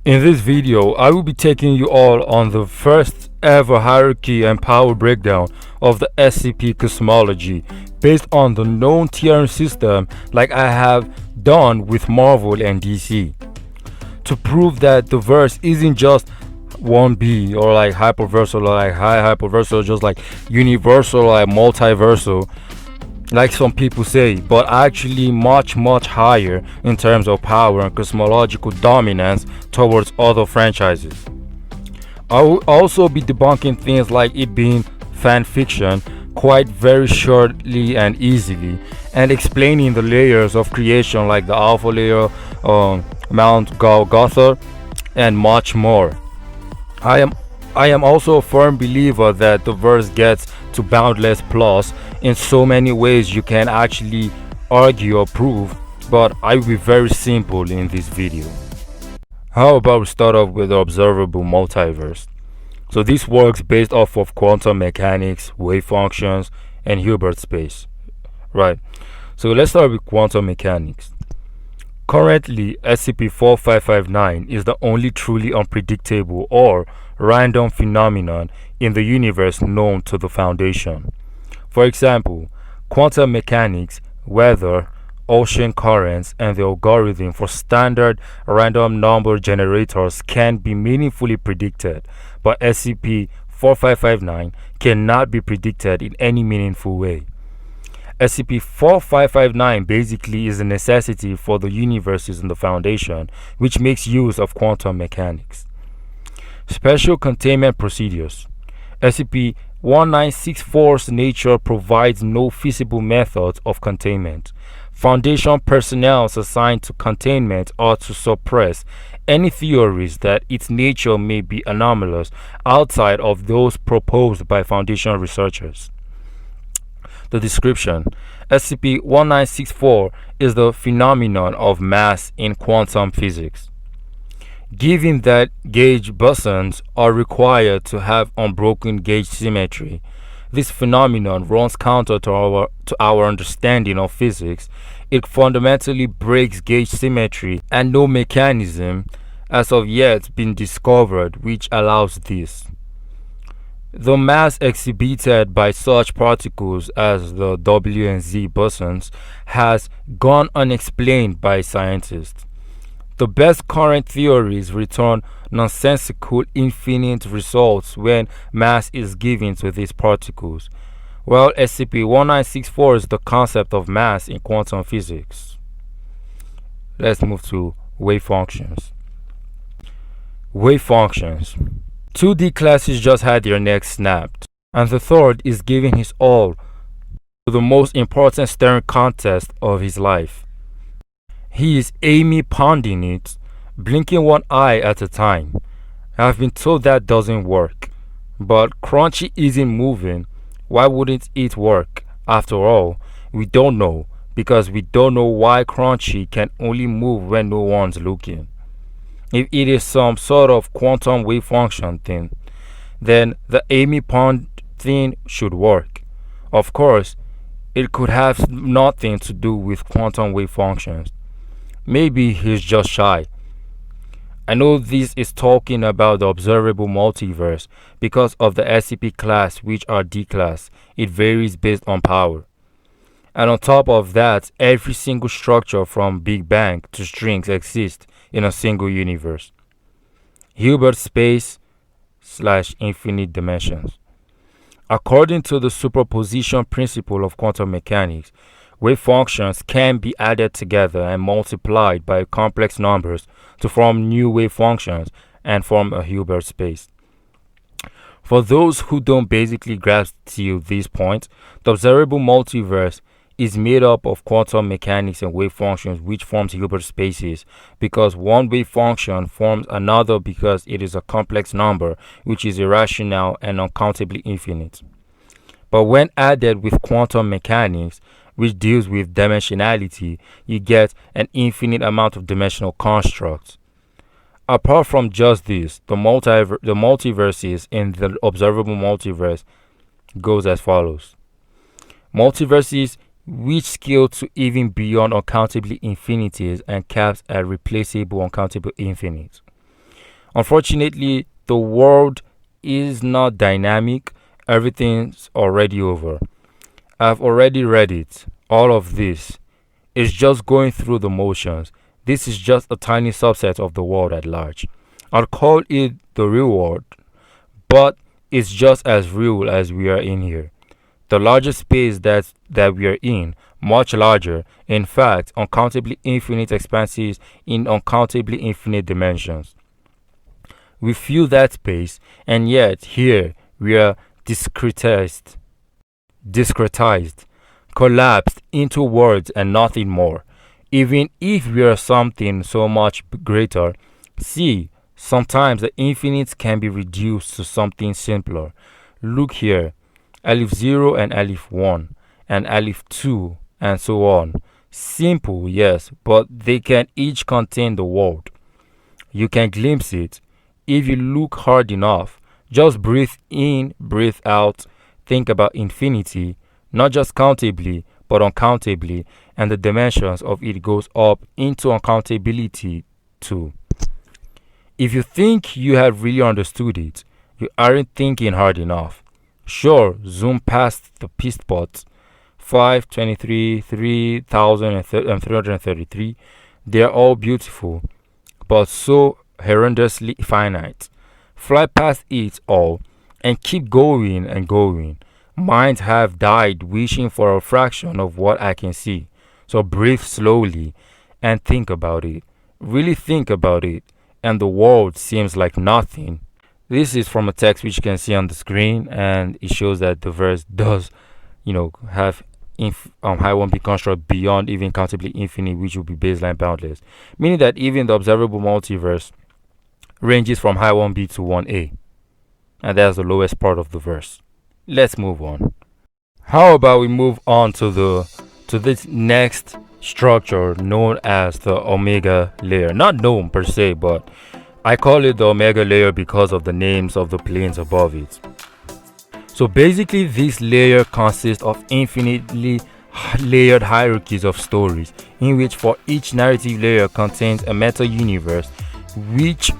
In this video, I will be taking you all on the first ever hierarchy and power breakdown of the SCP cosmology based on the known tiering system like I have done with Marvel and DC. To prove that the verse isn't just 1B or like hyperversal or like high hyperversal, just like universal or like multiversal, like some people say, but actually much higher in terms of power and cosmological dominance towards other franchises. I will also be debunking things like it being fan fiction quite very shortly and easily, and explaining the layers of creation like the alpha layer, Mount GOLGOTHA, and much more. I am also a firm believer that the verse gets to boundless plus in so many ways you can actually argue or prove, but I will be very simple in this video. How about we start off with the observable multiverse? So this works based off of quantum mechanics, wave functions, and Hilbert space. Right. So let's start with quantum mechanics. Currently, SCP-4559 is the only truly unpredictable or random phenomenon in the universe known to the Foundation. For example, quantum mechanics, weather, ocean currents, and the algorithm for standard random number generators can be meaningfully predicted, but SCP-4559 cannot be predicted in any meaningful way. SCP-4559 basically is a necessity for the universes in the Foundation, which makes use of quantum mechanics. Special containment procedures. SCP-1964's nature provides no feasible methods of containment. Foundation personnel assigned to containment are to suppress any theories that its nature may be anomalous outside of those proposed by Foundation researchers. The description: SCP-1964 is the phenomenon of mass in quantum physics. Given that gauge bosons are required to have unbroken gauge symmetry, this phenomenon runs counter to our understanding of physics. It fundamentally breaks gauge symmetry, and no mechanism as of yet been discovered which allows this. The mass exhibited by such particles as the W and Z bosons has gone unexplained by scientists. The best current theories return nonsensical infinite results when mass is given to these particles, while SCP-1964 is the concept of mass in quantum physics. Let's move to wave functions. Wave functions. 2D classes just had their necks snapped, and the third is giving his all to the most important staring contest of his life. He is Amy pounding it, blinking one eye at a time. I've been told that doesn't work, but Crunchy isn't moving. Why wouldn't it work? After all, we don't know, because we don't know why Crunchy can only move when no one's looking. If it is some sort of quantum wave function thing, then the Amy Pond thing should work. Of course, it could have nothing to do with quantum wave functions. Maybe he's just shy. I know this is talking about the observable multiverse because of the SCP class, which are D class. It varies based on power. And on top of that, every single structure from Big Bang to strings exists in a single universe. Hilbert space / infinite dimensions. According to the superposition principle of quantum mechanics, wave functions can be added together and multiplied by complex numbers to form new wave functions and form a Hilbert space. For those who don't basically grasp till this point, the observable multiverse is made up of quantum mechanics and wave functions, which forms Hilbert spaces, because one wave function forms another because it is a complex number which is irrational and uncountably infinite. But when added with quantum mechanics, which deals with dimensionality, you get an infinite amount of dimensional constructs. Apart from just this, the multiverses in the observable multiverse goes as follows. Multiverses which scale to even beyond uncountably infinities and caps at replaceable uncountable infinite. Unfortunately, the world is not dynamic. Everything's already over. I've already read it. All of this is just going through the motions. This is just a tiny subset of the world at large. I'd call it the real world, but it's just as real as we are in here. The larger space that we are in, much larger, in fact, uncountably infinite expanses in uncountably infinite dimensions. We feel that space, and yet here we are discretized, collapsed into words and nothing more. Even if we are something so much greater, see, sometimes the infinite can be reduced to something simpler. Look here, Aleph 0 and Aleph 1, and Aleph 2, and so on. Simple, yes, but they can each contain the world. You can glimpse it if you look hard enough. Just breathe in, breathe out, think about infinity, not just countably, but uncountably, and the dimensions of it goes up into uncountability too. If you think you have really understood it, you aren't thinking hard enough. Sure, zoom past the peace spots, 523, 3,333. They're all beautiful, but so horrendously finite. Fly past it all and keep going and going. Minds have died wishing for a fraction of what I can see. So breathe slowly and think about it. Really think about it. And the world seems like nothing. This is from a text which you can see on the screen, and it shows that the verse does, have high 1B construct beyond even countably infinite, which will be baseline boundless. Meaning that even the observable multiverse ranges from high 1B to 1A. And that's the lowest part of the verse. Let's move on. How about we move on to this next structure known as the omega layer? Not known per se, but I call it the omega layer because of the names of the planes above it. So basically, this layer consists of infinitely layered hierarchies of stories, in which for each narrative layer contains a meta-universe, which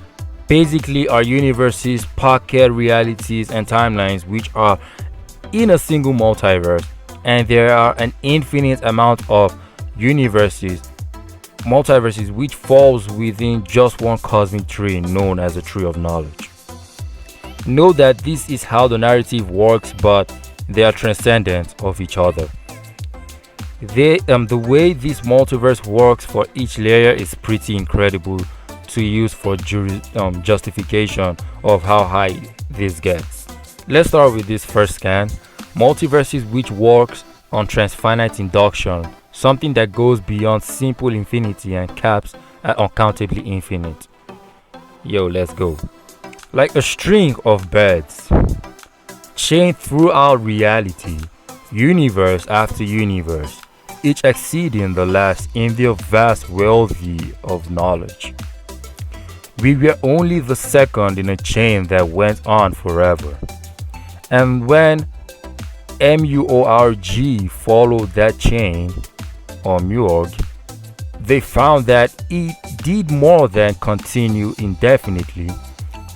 basically are universes, pocket realities, and timelines which are in a single multiverse, and there are an infinite amount of multiverses which falls within just one cosmic tree known as the tree of knowledge. Know that this is how the narrative works, but they are transcendent of each other. The way this multiverse works for each layer is pretty incredible to use for justification of how high this gets. Let's start with this first scan. Multiverses which works on transfinite induction, something that goes beyond simple infinity and caps at uncountably infinite. Yo, let's go. Like a string of beds, chained throughout reality, universe after universe, each exceeding the last in their vast wealthy of knowledge. We were only the second in a chain that went on forever. And when MUORG followed that chain, or MUORG, they found that it did more than continue indefinitely.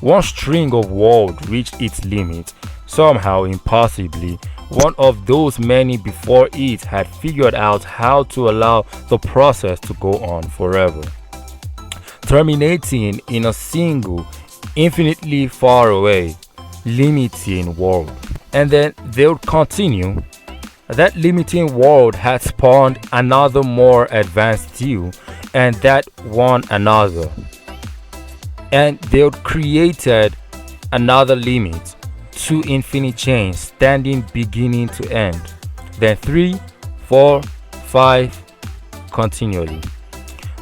One string of world reached its limit, somehow impossibly. One of those many before it had figured out how to allow the process to go on forever, terminating in a single, infinitely far away, limiting world. And then they would continue. That limiting world had spawned another more advanced still, and that one another. And they had created another limit, 2 infinite chains standing beginning to end. Then 3, 4, 5, continually.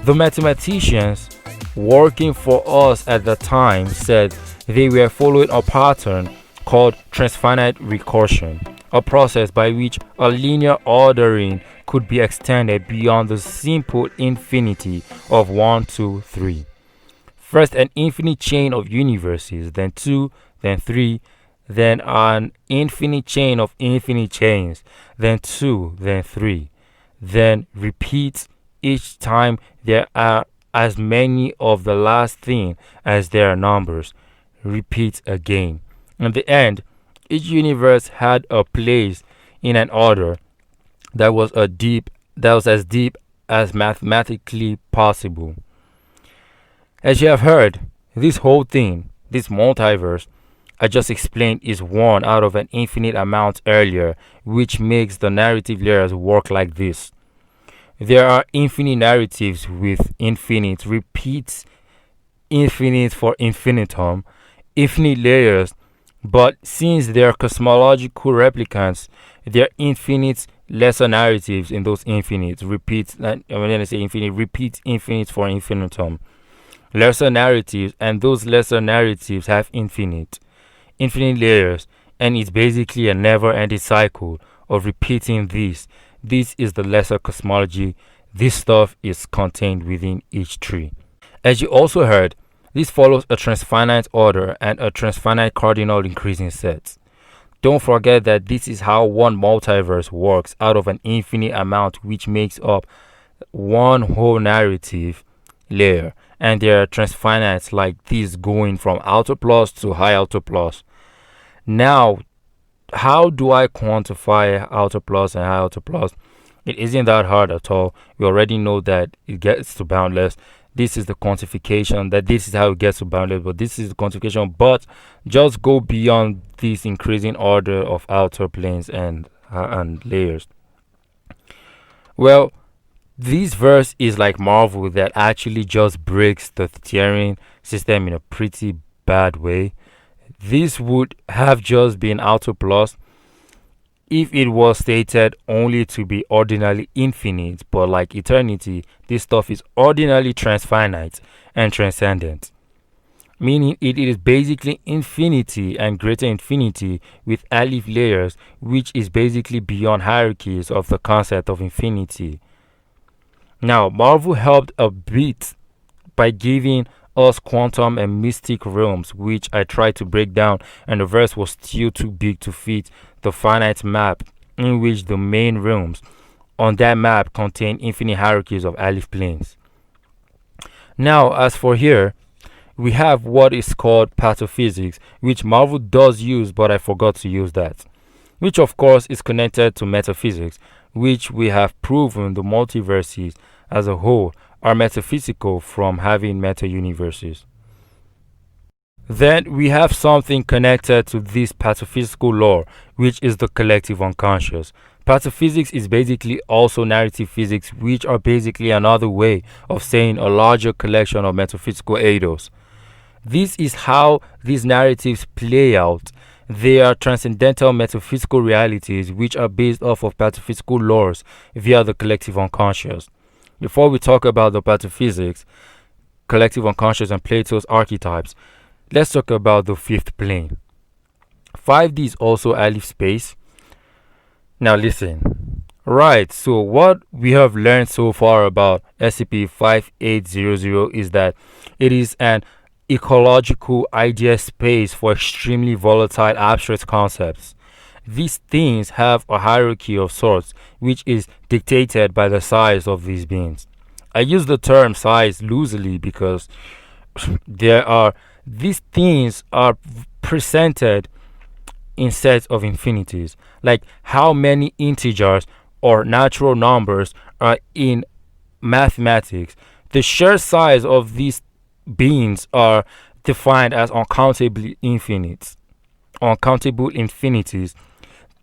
The mathematicians working for us at the time said they were following a pattern called transfinite recursion, a process by which a linear ordering could be extended beyond the simple infinity of 1, 2, 3. First an infinite chain of universes, then 2, then 3, then an infinite chain of infinite chains, then 2, then 3, then repeats each time there are as many of the last thing as there are numbers. Repeat again. In the end, each universe had a place in an order that was as deep as mathematically possible. As you have heard, this whole thing, this multiverse I just explained, is one out of an infinite amount earlier, which makes the narrative layers work like this. There are infinite narratives with infinite repeats, infinite for infinitum, infinite layers, but since they are cosmological replicants, there are infinite lesser narratives in those infinites. Repeats, when I say infinite, repeats infinite for infinitum. Lesser narratives, and those lesser narratives have infinite layers, and it's basically a never-ending cycle of repeating this. This is the lesser cosmology. This stuff is contained within each tree. As you also heard, this follows a transfinite order and a transfinite cardinal increasing set. Don't forget that this is how one multiverse works out of an infinite amount, which makes up one whole narrative layer. And there are transfinites like this going from outer plus to high outer plus. Now, how do I quantify outer plus and high outer plus? It isn't that hard at all. We already know that it gets to boundless. This is the quantification, that this is how it gets to boundless, but this is the quantification. But just go beyond this increasing order of outer planes and layers. Well, this verse is like Marvel that actually just breaks the Therian system in a pretty bad way. This would have just been outer plus if it was stated only to be ordinarily infinite, but like eternity, this stuff is ordinarily transfinite and transcendent, meaning it is basically infinity and greater infinity with aleph layers, which is basically beyond hierarchies of the concept of infinity. Now, Marvel helped a bit by giving us quantum and mystic realms, which I tried to break down, and the verse was still too big to fit the finite map, in which the main realms on that map contain infinite hierarchies of aleph planes. Now, as for here, we have what is called pataphysics, which Marvel does use, but I forgot to use that, which of course is connected to metaphysics, which we have proven the multiverses as a whole are metaphysical from having meta-universes. Then we have something connected to this pataphysical law, which is the collective unconscious. Pataphysics is basically also narrative physics, which are basically another way of saying a larger collection of metaphysical eidos. This is how these narratives play out. They are transcendental metaphysical realities which are based off of pataphysical laws via the collective unconscious. Before we talk about the pataphysics, collective unconscious, and Plato's archetypes, let's talk about the fifth plane. 5D is also aleph space. Now listen. Right, so what we have learned so far about SCP-5800 is that it is an ecological idea space for extremely volatile abstract concepts. These things have a hierarchy of sorts, which is dictated by the size of these beings. I use the term size loosely because these things are presented in sets of infinities, like how many integers or natural numbers are in mathematics. The sheer size of these beings are defined as uncountable infinities,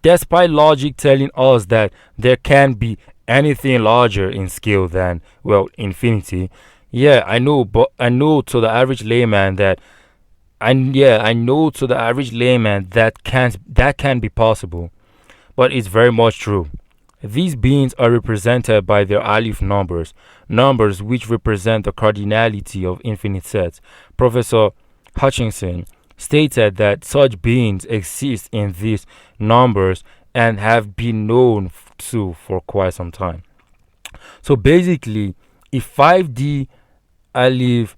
despite logic telling us that there can be anything larger in scale than, well, infinity. Yeah, I know, but I know to the average layman that that can be possible, but it's very much true. These beings are represented by their aleph numbers which represent the cardinality of infinite sets. Professor Hutchinson stated that such beings exist in these numbers and have been known to for quite some time. So basically, if 5D aleph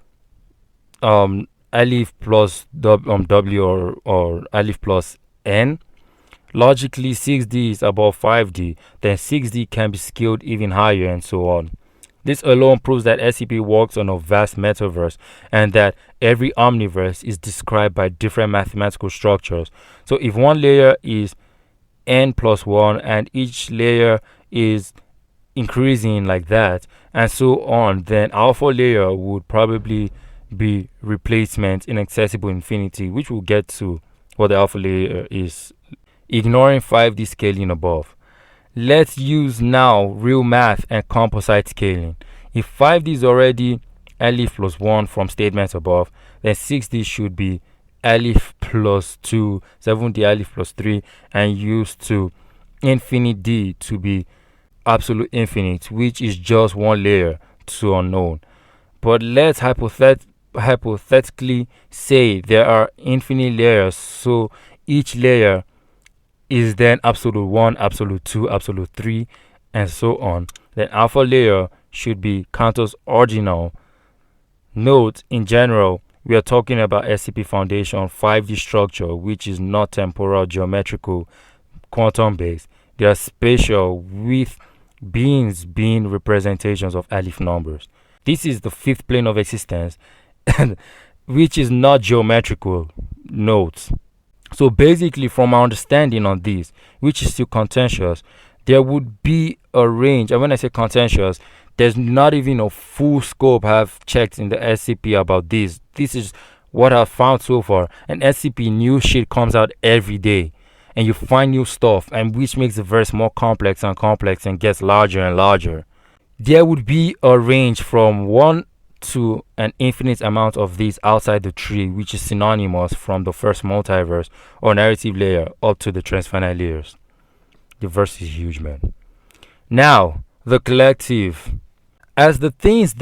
plus W or aleph plus N, logically 6D is above 5D, then 6D can be scaled even higher and so on. This alone proves that SCP works on a vast metaverse and that every omniverse is described by different mathematical structures. So if one layer is n plus 1 and each layer is increasing like that and so on, then alpha layer would probably be replacement in accessible infinity, which we'll get to what the alpha layer is. Ignoring 5D scaling above, let's use now real math and composite scaling. If 5D is already alif plus 1 from statements above, then 6D should be alif plus 2, 7D alif plus 3, and used to infinite D to be absolute infinite, which is just one layer to unknown. But let's hypothetically say there are infinite layers, so each layer is then absolute 1, absolute 2, absolute 3, and so on. Then alpha layer should be Cantor's ordinal. Note, in general, we are talking about SCP Foundation 5D structure, which is not temporal, geometrical, quantum based. They are spatial, with beings being representations of alif numbers. This is the fifth plane of existence, which is not geometrical. Note. So basically, from our understanding on this, which is still contentious, there would be a range. And when I say contentious, there's not even a full scope I've checked in the SCP about this. This is what I've found so far. And SCP new shit comes out every day, and you find new stuff, and which makes the verse more complex and gets larger and larger. There would be a range from 1 to an infinite amount of these outside the tree, which is synonymous from the first multiverse or narrative layer up to the transfinite layers. The verse is huge, man. Now, the collective. As the things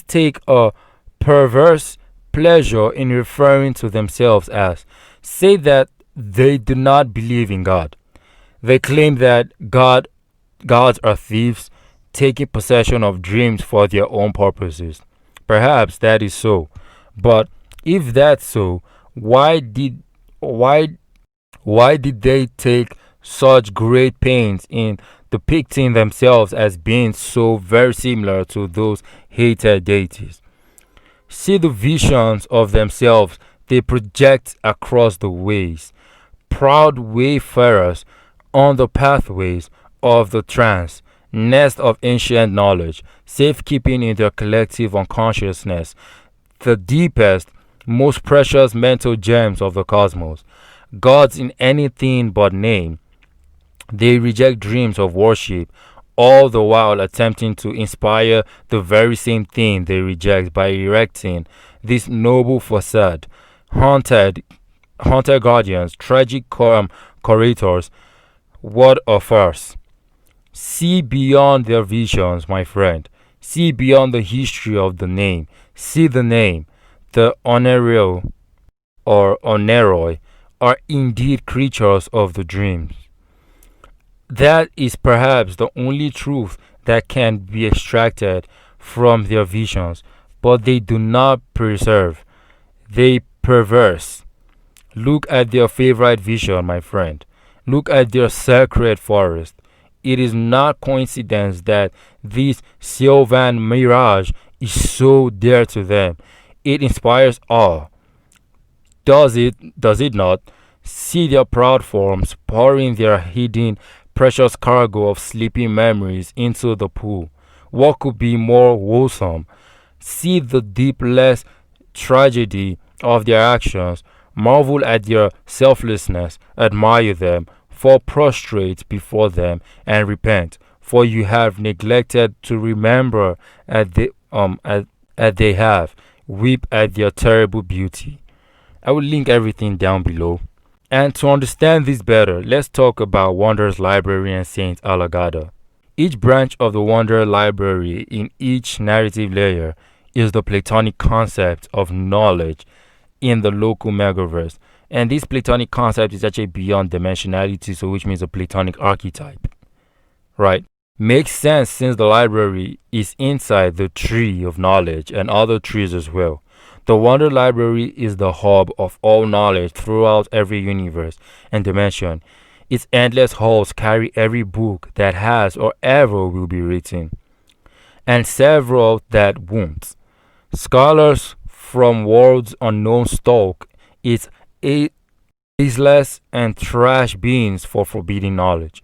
take a perverse pleasure in referring to themselves as, say that they do not believe in God. They claim that gods are thieves, taking possession of dreams for their own purposes. Perhaps that is so. But if that's so, why did they take such great pains in depicting themselves as being so very similar to those hated deities? See the visions of themselves they project across the ways, proud wayfarers on the pathways of the trance, nest of ancient knowledge, safekeeping in their collective unconsciousness the deepest, most precious mental gems of the cosmos, gods in anything but name. They reject dreams of worship, all the while attempting to inspire the very same thing they reject by erecting this noble facade. Haunted guardians, tragic curators, what a farce. See beyond their visions, my friend. See beyond the history of the name. See the name. The Onerio or Oneroi are indeed creatures of the dreams. That is perhaps the only truth that can be extracted from their visions, but they do not preserve. They perverse. Look at their favorite vision, my friend. Look at their sacred forest. It is not coincidence that this Sylvan mirage is so dear to them. It inspires awe. Does it not? See their proud forms pouring their hidden precious cargo of sleeping memories into the pool. What could be more wholesome? See the deepless tragedy of their actions. Marvel at their selflessness. Admire them. Fall prostrate before them and repent, for you have neglected to remember as they have. Weep at their terrible beauty. I will link everything down below. And to understand this better, let's talk about Wanderer's Library and Saint Alagadda. Each branch of the Wanderer Library in each narrative layer is the Platonic concept of knowledge in the local megaverse. And this Platonic concept is actually beyond dimensionality, so which means a Platonic archetype. Right? Makes sense since the library is inside the tree of knowledge and other trees as well. The Wonder Library is the hub of all knowledge throughout every universe and dimension. Its endless halls carry every book that has or ever will be written. and several that won't. Scholars from worlds unknown stalk its ageless and trash beings for forbidden knowledge.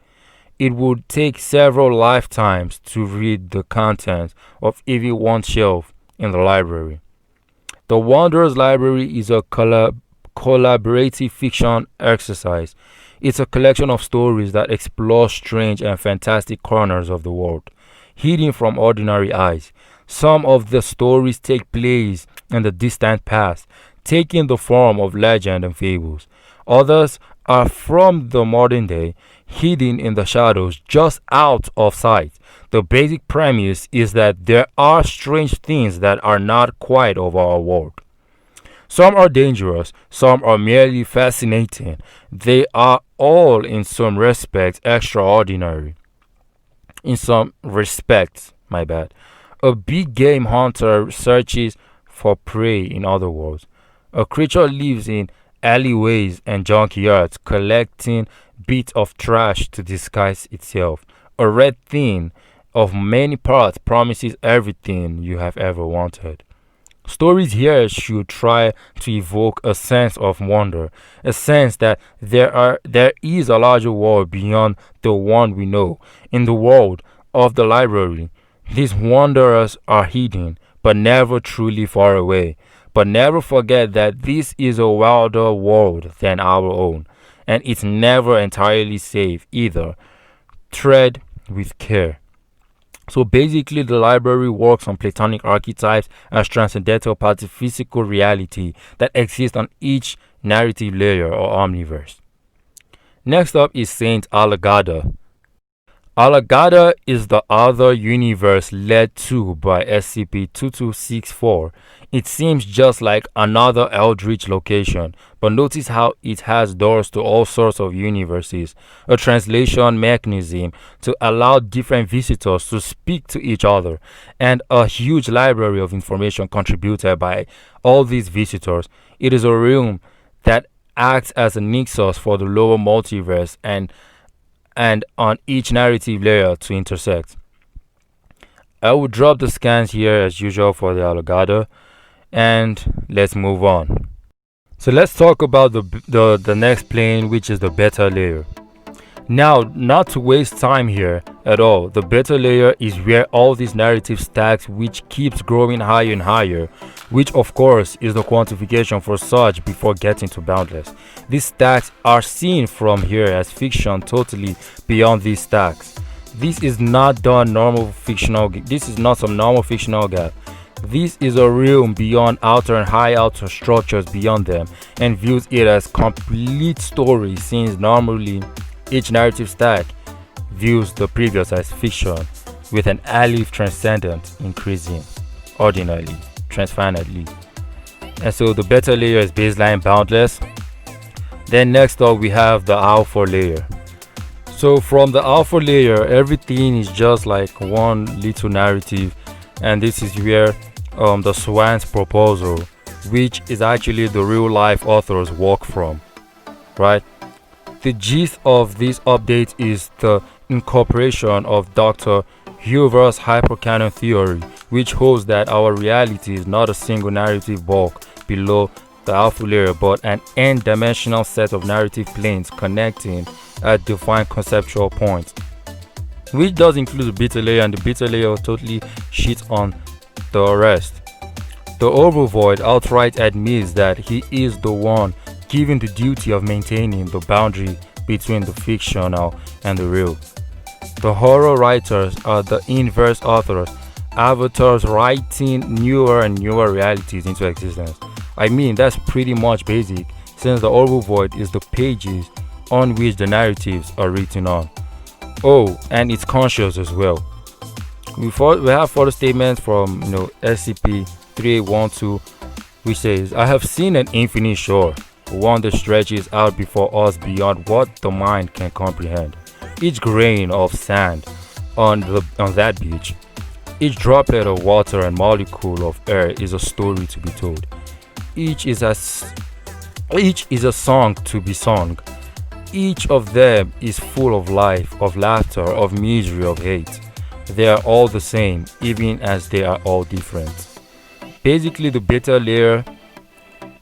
It would take several lifetimes to read the contents of even one shelf in the library. The Wanderer's Library is a collaborative fiction exercise. It's a collection of stories that explore strange and fantastic corners of the world, hidden from ordinary eyes. Some of the stories take place in the distant past, taking the form of legend and fables. Others are from the modern day, hidden in the shadows just out of sight. The basic premise is that there are strange things that are not quite of our world. Some are dangerous, some are merely fascinating. They are all, in some respects, extraordinary. In some respects, my bad. A big game hunter searches for prey, in other words. A creature lives in alleyways and junkyards, collecting bits of trash to disguise itself. A red thing of many parts promises everything you have ever wanted. Stories here should try to evoke a sense of wonder, a sense that there is a larger world beyond the one we know. In the world of the library, these wanderers are hidden, but never truly far away. But never forget that this is a wilder world than our own, and it's never entirely safe either. Tread with care. So basically, the library works on Platonic archetypes as transcendental pataphysical reality that exists on each narrative layer or omniverse. Next up is Saint Alagadda. Alagadda is the other universe led to by SCP-2264. It seems just like another Eldritch location, but notice how it has doors to all sorts of universes, a translation mechanism to allow different visitors to speak to each other, and a huge library of information contributed by all these visitors. It is a realm that acts as a nexus for the lower multiverse and on each narrative layer to intersect. I will drop the scans here as usual for the Alagadda, and let's move on. So let's talk about the next plane, which is the beta layer. Now, not to waste time here at all, the beta layer is where all these narrative stacks, which keeps growing higher and higher, which of course is the quantification for such before getting to boundless. These stacks are seen from here as fiction totally beyond these stacks. This is not some normal fictional gap. This is a realm beyond outer and high outer structures beyond them, and views it as complete story, since normally each narrative stack views the previous as fiction, with an aleph transcendent increasing ordinarily, transfinitely. And so the beta layer is baseline boundless. Then next up we have the alpha layer. So from the alpha layer, everything is just like one little narrative, and this is where the Swan's proposal, which is actually the real life authors work from, right? The gist of this update is the incorporation of Dr. Hoover's hypercanon theory, which holds that our reality is not a single narrative bulk below the alpha layer, but an n-dimensional set of narrative planes connecting at defined conceptual points, which does include the beta layer, and the beta layer totally shits on the rest. The Overvoid outright admits that he is the one given the duty of maintaining the boundary between the fictional and the real. The horror writers are the inverse authors, avatars writing newer and newer realities into existence. I mean, that's pretty much basic, since the Overvoid is the pages on which the narratives are written on. Oh, and it's conscious as well. We have further statements from SCP-3812, which says, "I have seen an infinite shore, one that stretches out before us beyond what the mind can comprehend. Each grain of sand on that beach, each droplet of water and molecule of air is a story to be told. Each is a song to be sung. Each of them is full of life, of laughter, of misery, of hate. They are all the same, even as they are all different. Basically, the beta layer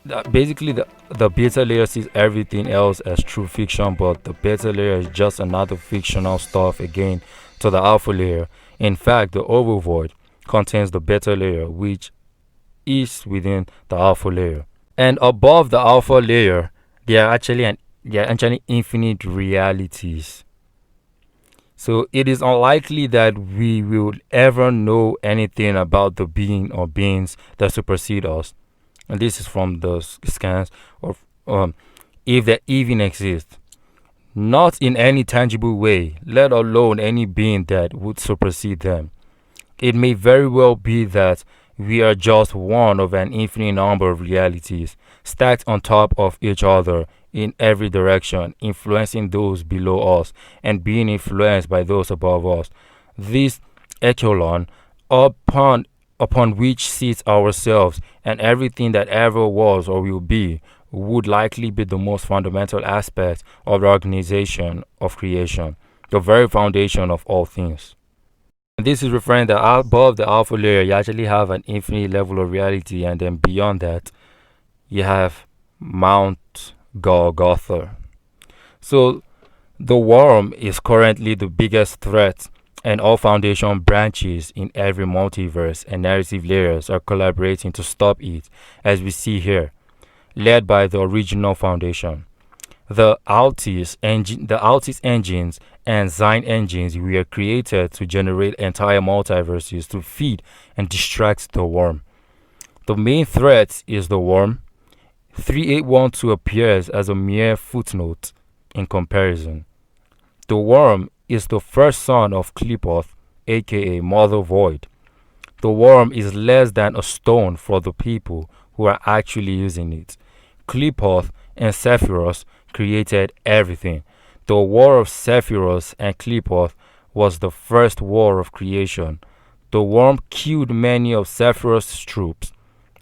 the beta layer sees everything else as true fiction, but the beta layer is just another fictional stuff again to the alpha layer. In fact, the overvoid contains the beta layer, which is within the alpha layer. And above the alpha layer, there are actually infinite realities. So it is unlikely that we will ever know anything about the being or beings that supersede us. And this is from the scans of if they even exist. Not in any tangible way, let alone any being that would supersede them. It may very well be that we are just one of an infinite number of realities stacked on top of each other in every direction, influencing those below us and being influenced by those above us. This echelon upon which sits ourselves and everything that ever was or will be would likely be the most fundamental aspect of the organization of creation, the very foundation of all things. And this is referring that above the alpha layer, you actually have an infinite level of reality, and then beyond that, you have Mount GOLGOTHA. So the worm is currently the biggest threat, and all foundation branches in every multiverse and narrative layers are collaborating to stop it, as we see here, led by the original foundation. The Altis engines and Zine engines were created to generate entire multiverses to feed and distract the worm. The main threat is the worm. 3812 appears as a mere footnote in comparison. The worm is the first son of Qlipoth, aka Mother Void. The worm is less than a stone for the people who are actually using it. Qlipoth and Sephiroth created everything. The war of Sephiroth and Qlipoth was the first war of creation. The worm killed many of Sephiroth's troops.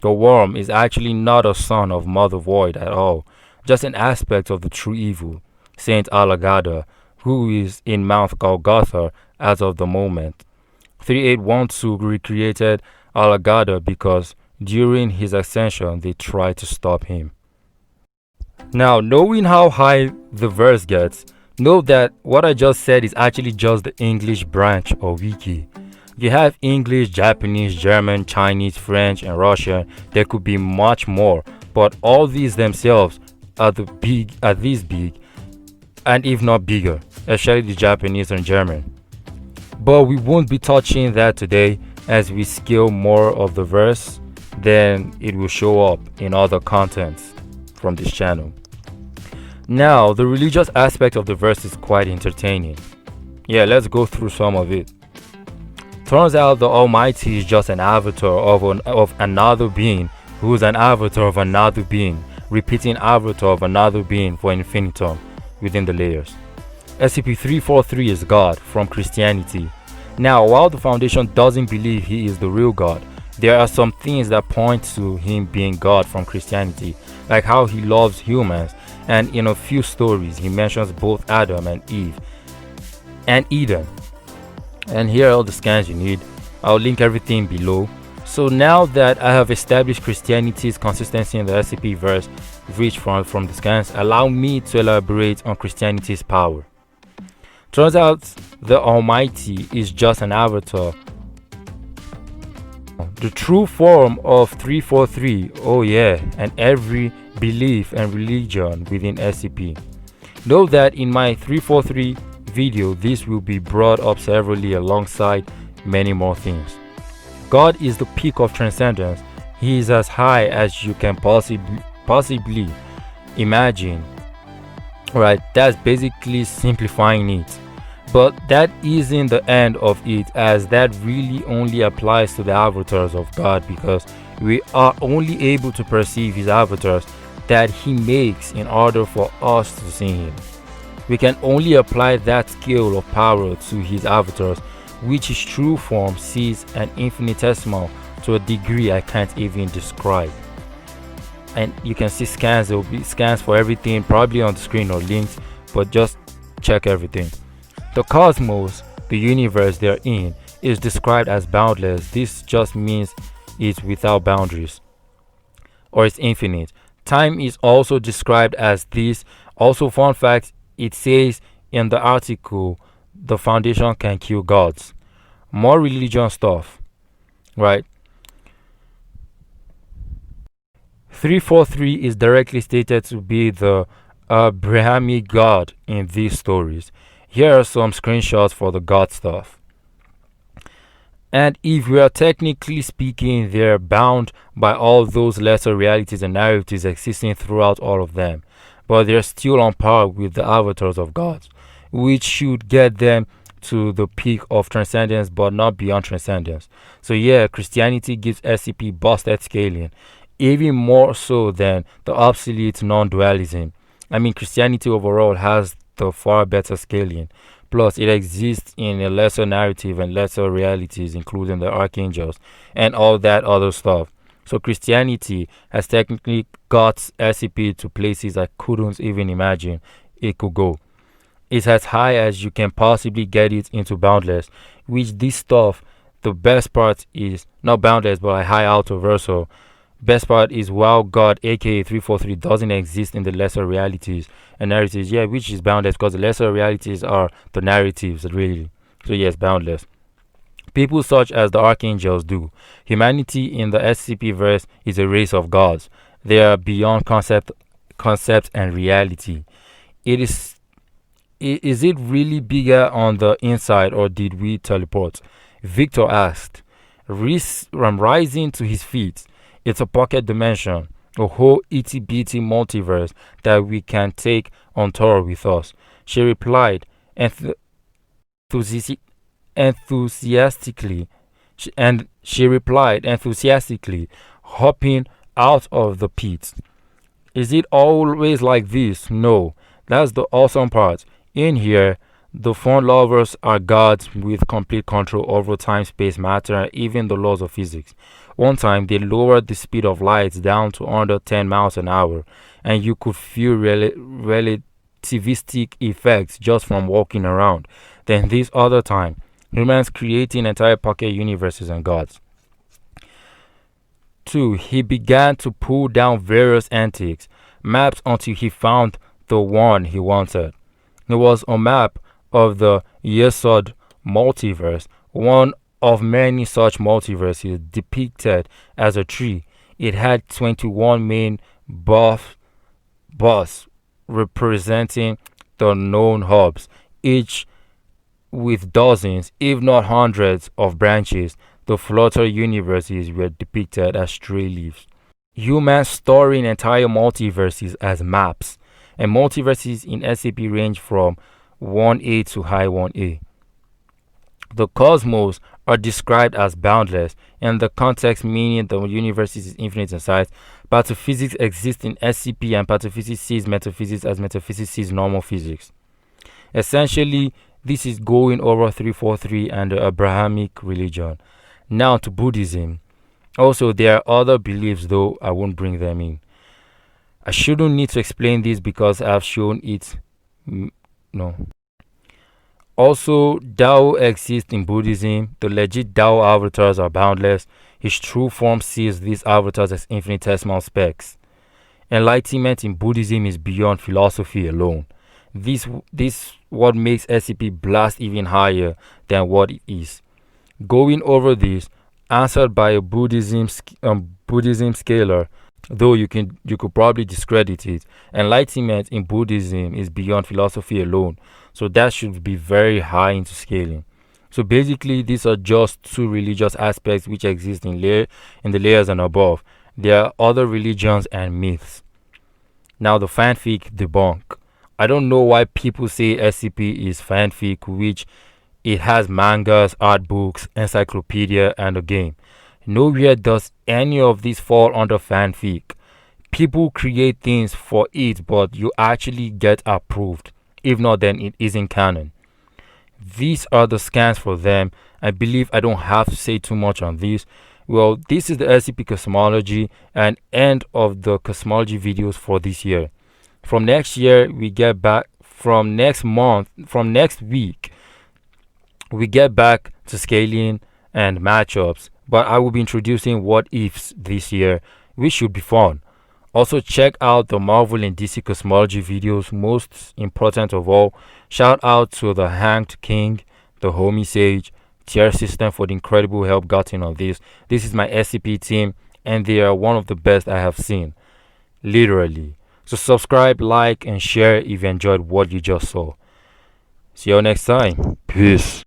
The worm is actually not a son of Mother Void at all, just an aspect of the true evil, Saint Alagadda, who is in Mount GOLGOTHA as of the moment. 3812 recreated alagadda because during his ascension they tried to stop him. Now, knowing how high the verse gets, note that what I just said is actually just the English branch or wiki. You have English, Japanese, German, Chinese, French, and Russian. There could be much more, but all these themselves are this big, and if not bigger, especially the Japanese and German. But we won't be touching that today. As we scale more of the verse, then it will show up in other contents from this channel. Now, the religious aspect of the verse is quite entertaining. Yeah, let's go through some of it. Turns out the Almighty is just an avatar of another being, who is an avatar of another being, repeating avatar of another being for infinitum within the layers. SCP-343 is God from Christianity. Now, while the Foundation doesn't believe he is the real God, there are some things that point to him being God from Christianity, like how he loves humans, and in a few stories he mentions both Adam and Eve and Eden. And here are all the scans you need. I'll link everything below. So now that I have established Christianity's consistency in the SCP verse reached from the scans, allow me to elaborate on Christianity's power. Turns out the Almighty is just an avatar. The true form of 343, oh yeah, and every belief and religion within SCP. Note that in my 343 video, this will be brought up severally alongside many more things. God is the peak of transcendence. He is as high as you can possibly imagine. Right, that's basically simplifying it. But that isn't the end of it, as that really only applies to the avatars of God, because we are only able to perceive his avatars that he makes in order for us to see him. We can only apply that scale of power to his avatars, which his true form sees an infinitesimal to a degree I can't even describe. And you can see scans, there will be scans for everything probably on the screen or links, but just check everything. The cosmos, the universe they're in, is described as boundless, this just means it's without boundaries or it's infinite. Time is also described as this. Also, fun fact, it says in the article, the foundation can kill gods. More religion stuff, right? 343 is directly stated to be the Abrahamic god in these stories. Here are some screenshots for the god stuff. And if we are technically speaking, they're bound by all those lesser realities and narratives existing throughout all of them, but they're still on par with the avatars of gods, which should get them to the peak of transcendence but not beyond transcendence. So yeah, Christianity gives SCP busted scaling, even more so than the obsolete non-dualism. I mean, Christianity overall has the far better scaling. Plus, it exists in a lesser narrative and lesser realities, including the archangels and all that other stuff. So Christianity has technically got SCP to places I couldn't even imagine it could go. It's as high as you can possibly get it into boundless, which this stuff, the best part is not boundless but a high out reversal. Best part is while God, aka 343, doesn't exist in the lesser realities and narratives, yeah, which is boundless because the lesser realities are the narratives, really. So, yes, boundless. People such as the archangels do. Humanity in the SCP verse is a race of gods. They are beyond concept and reality. Is it really bigger on the inside or did we teleport? Victor asked, rising to his feet. It's a pocket dimension, a whole itty bitty multiverse that we can take on tour with us. She replied enthusiastically, hopping out of the pit. Is it always like this? No, that's the awesome part. In here, the fun lovers are gods with complete control over time, space, matter, and even the laws of physics. One time, they lowered the speed of light down to under 10 miles an hour, and you could feel relativistic effects just from walking around. Then this other time, humans creating entire pocket universes and gods. 2. He began to pull down various antiques, maps until he found the one he wanted. It was a map of the Yesod multiverse, one of many such multiverses depicted as a tree. It had 21 main buffs representing the known hubs, each with dozens, if not hundreds, of branches. The Flutter universes were depicted as stray leaves. Humans storing entire multiverses as maps, and multiverses in SCP range from 1A to high 1A. The cosmos are described as boundless, in the context meaning the universe is infinite in size. Pataphysics exists in SCP, and pataphysics sees metaphysics as metaphysics sees normal physics. Essentially, this is going over 343 and the Abrahamic religion. Now to Buddhism. Also, there are other beliefs, though I won't bring them in. I shouldn't need to explain this because I've shown it. No. Also, Tao exists in Buddhism. The legit Tao avatars are boundless. His true form sees these avatars as infinitesimal specks. Enlightenment in Buddhism is beyond philosophy alone. This what makes SCP blast even higher than what it is. Going over this, answered by a Buddhism scalar, though you could probably discredit it. Enlightenment in Buddhism is beyond philosophy alone, so that should be very high into scaling. So basically, these are just two religious aspects which exist in the layers and above. There are other religions and myths. Now the fanfic debunk. I don't know why people say SCP is fanfic, which it has mangas, art books, encyclopedia, and a game. Nowhere does any of these fall under fanfic. People create things for it, but you actually get approved. If not, then it isn't canon. These are the scans for them. I believe I don't have to say too much on this. Well, this is the SCP cosmology and end of the cosmology videos for this year. From next year, we get back from next week. We get back to scaling and matchups, but I will be introducing what ifs this year, which should be fun. Also, check out the Marvel and DC cosmology videos. Most important of all, shout out to the Hanged King, the Homie Sage, Tier System for the incredible help gotten on this. This is my SCP team, and they are one of the best I have seen. Literally. So, subscribe, like, and share if you enjoyed what you just saw. See you next time. Peace.